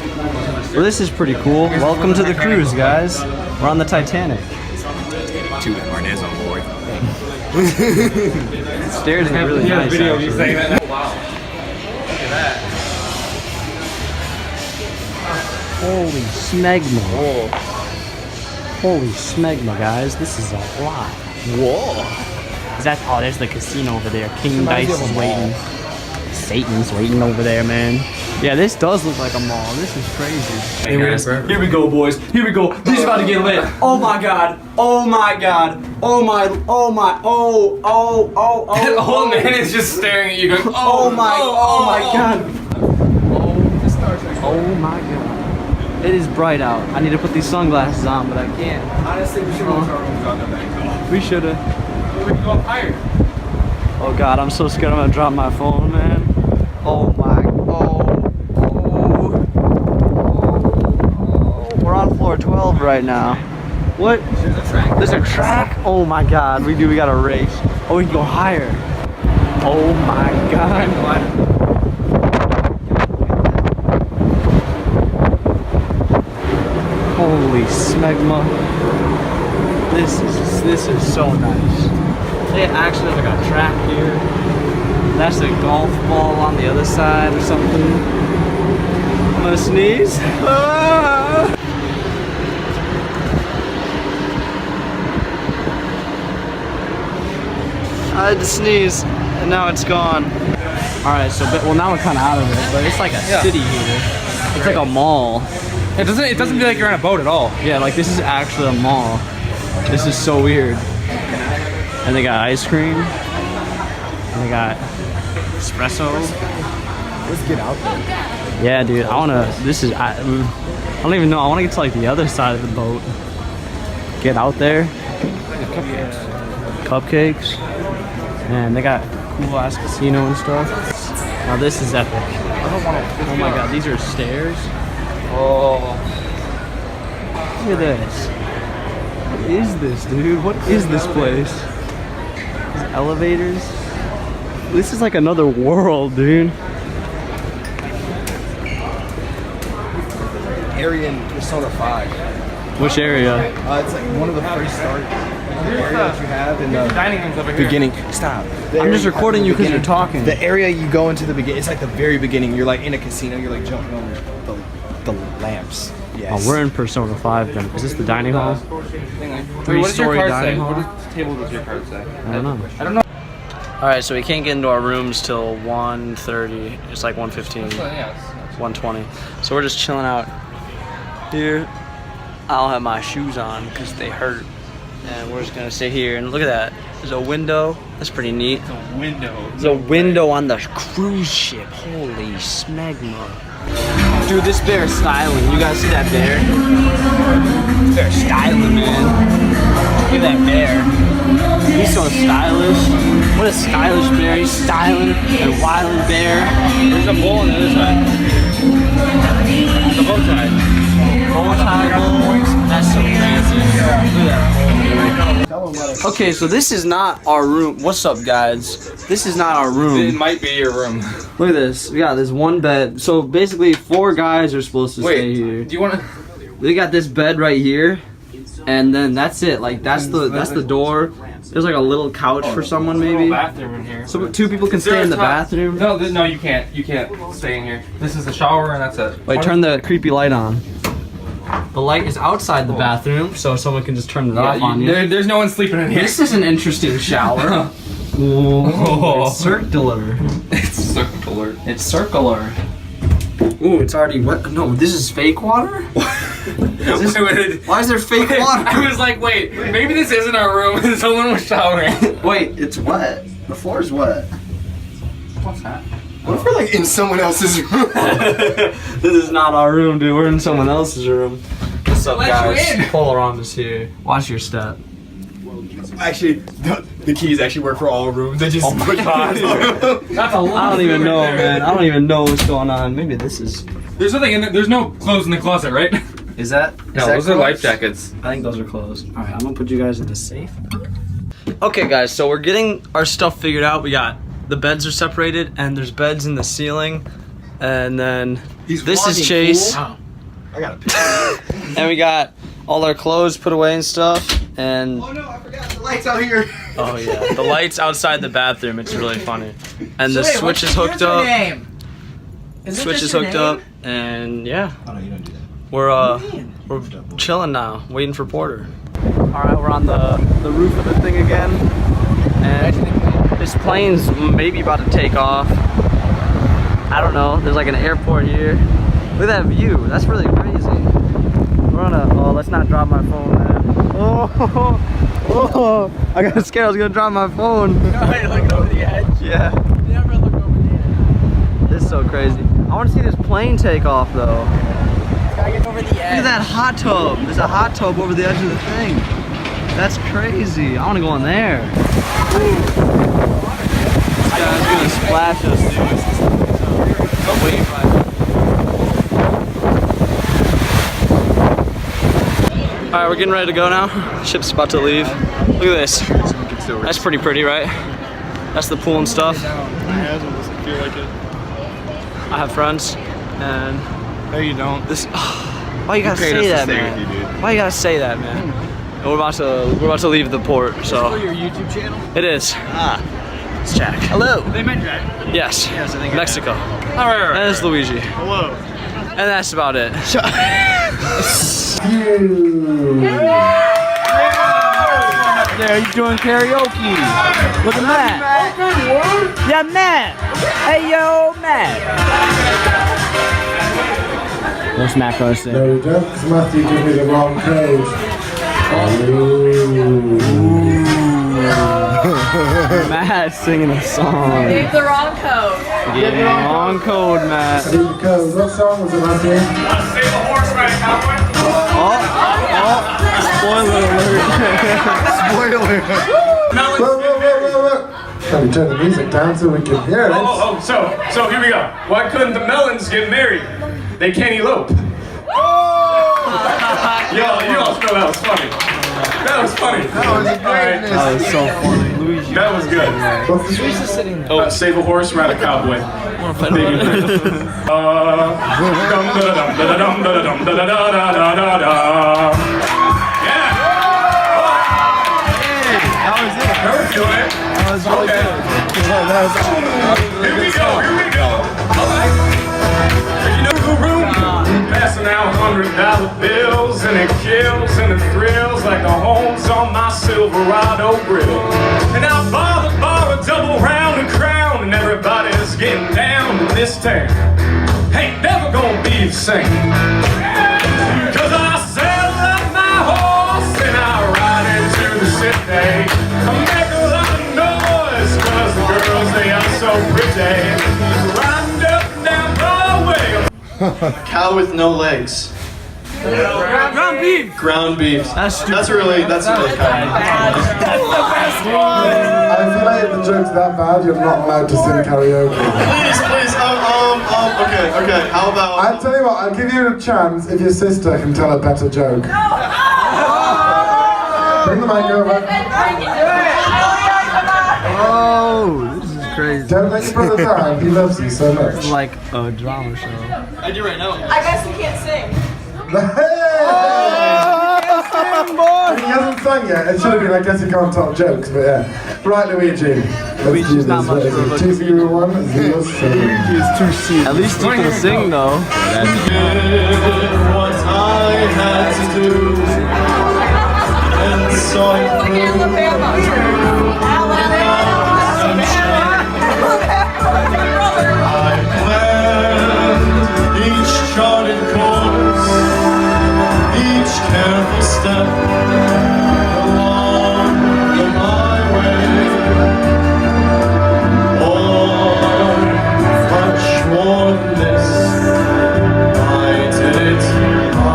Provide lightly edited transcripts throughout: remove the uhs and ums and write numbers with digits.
Well, this is pretty cool. Welcome to the cruise, guys. We're on the Titanic. Two Marnez on board. Stairs are really nice. Video of you saying that. Wow. Look at that. Holy smegma. Whoa. Holy smegma, guys. This is a lot. Whoa. Is that? Oh, there's the casino over there. King Dice is waiting. Satan's waiting over there, man. Yeah, this does look like a mall. This is crazy. Here we go, boys. Here we go. This is about to get lit. Oh my god. Oh my god. Oh my. Oh my. Oh. Oh. Oh. Oh. The whole man is just staring at you going, Oh my. Oh my god. Oh my god. It is bright out. I need to put these sunglasses on, but I can't. Honestly, we should have our rooms on the back. We should've. We can go up higher. Oh god, I'm so scared I'm gonna drop my phone, man. Oh my. We're on floor 12 right now. What? There's a track. There's a track? Oh my god, we gotta race. Oh, we can go higher. Oh my god. Holy smegma. This is so nice. They actually have like a track here. That's a golf ball on the other side or something. I'm gonna sneeze. Ah! I had to sneeze, and now it's gone. Alright, so, well now we're kind of out of it, but it's like a city here. It's like a mall. It doesn't feel like you're on a boat at all. Yeah, like this is actually a mall. This is so weird. And they got ice cream. And they got espresso. Let's get out there. Yeah, dude, I don't even know. I want to get to like the other side of the boat. Get out there. Cupcakes. And they got cool ass casino and stuff. Now this is epic. Oh my god, these are stairs. Oh. Look at this. What is this, dude? What is this place? These elevators. This is like another world, dude. Area in Persona 5. Which area? It's like one of the first areas you have in the Dining rooms over here. beginning. Stop. I'm just recording you because you're talking. The area you go into the beginning, it's like the very beginning. You're like in a casino, you're like jumping on the lamps. Yes. Oh, we're in Persona 5 then. Is this the dining hall? Wait, what does your Three-story card dining say? hall? What table does your card say? I don't know. I don't know. Alright, so we can't get into our rooms till 1:30. It's like 1:15, Yeah. 1:20. So we're just chilling out here. I don't have my shoes on because they hurt. And we're just gonna sit here and look at that. There's a window. That's pretty neat. It's a window. There's a window on the cruise ship. Holy smegma. Dude, this bear is styling. You guys see that bear? This bear is styling, man. Look at that bear. He's so stylish. What a stylish bear. He's styling and wilding bear. There's a bull on the other side. The bow tie. Bow tie bulls. That's so fancy. Look at that. Okay, so this is not our room. What's up, guys? This is not our room. It might be your room. Look at this. We got this one bed. So basically, 4 guys are supposed to stay here. Do you want to? We got this bed right here, and then that's it. Like that's the door. There's like a little couch for someone maybe. Bathroom in here. So 2 people can stay in the bathroom. No, no, you can't. You can't stay in here. This is the shower, and that's it. Wait, turn the creepy light on. The light is outside the bathroom, so someone can just turn it off on you. There's no one sleeping in here. This is an interesting shower. Ooh, it's circular. It's circular. It's circular. Ooh, it's already wet. No, this is fake water? Why is there fake water? I was like, wait, maybe this isn't our room. Someone was showering. Wait, it's wet. The floor is wet. What's that? What if we're like in someone else's room? This is not our room, dude. We're in someone else's room. What's up, Let guys? you in. Polar on is here. Watch your step. Actually, the keys actually work for all rooms. They just put keys on them. That's a lot. I don't even know, man. I don't even know what's going on. Maybe this is. There's nothing in there. There's no clothes in the closet, right? Is that? No, those are life jackets. I think those are closed. All right, I'm gonna put you guys in the safe. Okay, guys. So we're getting our stuff figured out. We got the beds are separated, and there's beds in the ceiling, and then This is Chase. I got a picture. And we got all our clothes put away and stuff. And Oh no, I forgot the lights out here. oh yeah, the lights outside the bathroom. It's really funny. And the switch is hooked up. Switch is hooked up. And yeah, Oh no, you don't do that. we're chilling now, waiting for Porter. All right, we're on the roof of the thing again, and this plane's maybe about to take off. I don't know. There's like an airport here. Look at that view. That's really crazy. We're on a. Oh, let's not drop my phone, man. Oh, I got scared. I was gonna drop my phone. No, you're looking over the edge. Yeah. Never look over the edge. This is so crazy. I want to see this plane take off though. Gotta get over the Look edge. at that hot tub. There's a hot tub over the edge of the thing. That's crazy. I want to go in there. Ooh. This guy's gonna splash us, dude. No wave right. All right, we're getting ready to go now. Ship's about to leave. Look at this. That's pretty right? That's the pool and stuff. I have friends, and No, you don't. this. Why you gotta say that, man? Why you gotta say that, man? And we're about to leave the port, so Your YouTube channel? it is. It's Jack. Hello. They met Jack. Yes. I think Mexico. Alright. And it's Luigi. Hello. And that's about it. There, you doing karaoke. Look at Matt. Yeah, Matt. Hey, yo, Matt. What's Matt gonna say? No, you don't, because Matthew gave me the wrong code. Matt singing a song. Gave the wrong code. Yeah, wrong code, Matt. See the code. What song was it, Matthew? Spoiler alert. Spoiler. Whoa. Can you turn the music down so we can hear it? So here we go. Why couldn't the melons get married? They can't elope. You all know that was funny. That was funny. That was Alright. That was so funny. Luigi. That was good. What's the Save a horse, ride a cowboy. Yeah. That was it. That was good. That was really Okay. good. Here we go. All right. You know the room? Passing out $100 bills, and it kills and it thrills like the horns on my Silverado grill. And I bar a double round and crown, and everybody's getting down in this town. Ain't never gonna be the same. Cause I saddle up my horse and I ride into the city. I make a lot of noise cause the girls, they are so pretty. Riding up and down Broadway. Cow with no legs. Ground beef. Ground beef. That's stupid. That's really kind. I feel like if the joke's that bad, you're not allowed to sing karaoke. Please. Okay. How about? I'll tell you what, I'll give you a chance if your sister can tell a better joke. Bring the mic over. Oh, this is crazy. Don't let your brother down, he loves you so much. It's like a drama show. I do right now. I guess we can't sing. Hey! He hasn't sung yet. It should have been, I guess he can't talk jokes, but yeah. Right, Luigi. Let's do Luigi's this. not much What is of a it? 2 0 1 0 7. At least you can sing though. What I had to do, and so Alabama. I planned each charted course, each careful step along the highway. Oh, much more than this, I did it my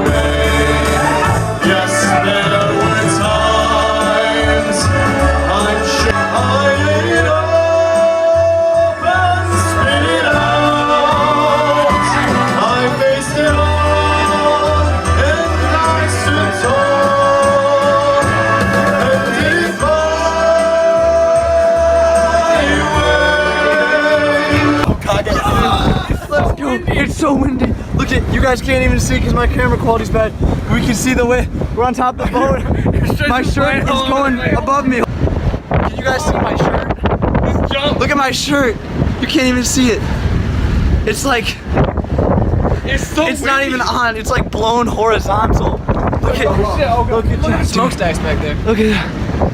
way. Yes, there were times I'm sure I ate it up and spit it out. I faced it all. so windy. Look at, you guys can't even see because my camera quality's bad. We can see the way. We're on top of the boat. My shirt is going above me. Can you guys see my shirt? Look at my shirt. You can't even see it. It's like, it's not even on. It's like blown horizontal. Look at that. Smokestacks back there. Look at that.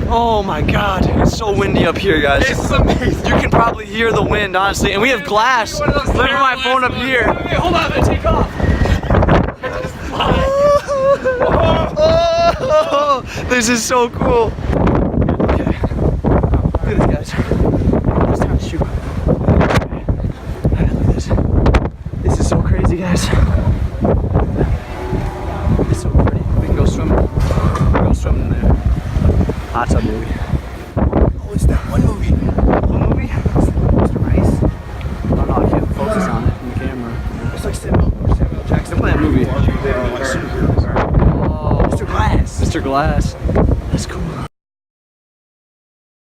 Oh my God, it's so windy up here, guys. It's amazing. You can probably hear the wind, honestly. And we have glass. Look at my phone up here. Hold on, I'm gonna take off. Oh, this is so cool. Okay. Look at this, guys. It's time to shoot. Alright, look at this. This is so crazy, guys. It's so pretty. We can go swimming. Go swimming there. Hot tub movie. Oh, it's that one movie. What movie? Mr. Rice? Oh no, I can't focus on it in the camera. It's like Samuel Jackson. Play that movie. Oh, Mr. Glass. Mr. Glass. That's cool.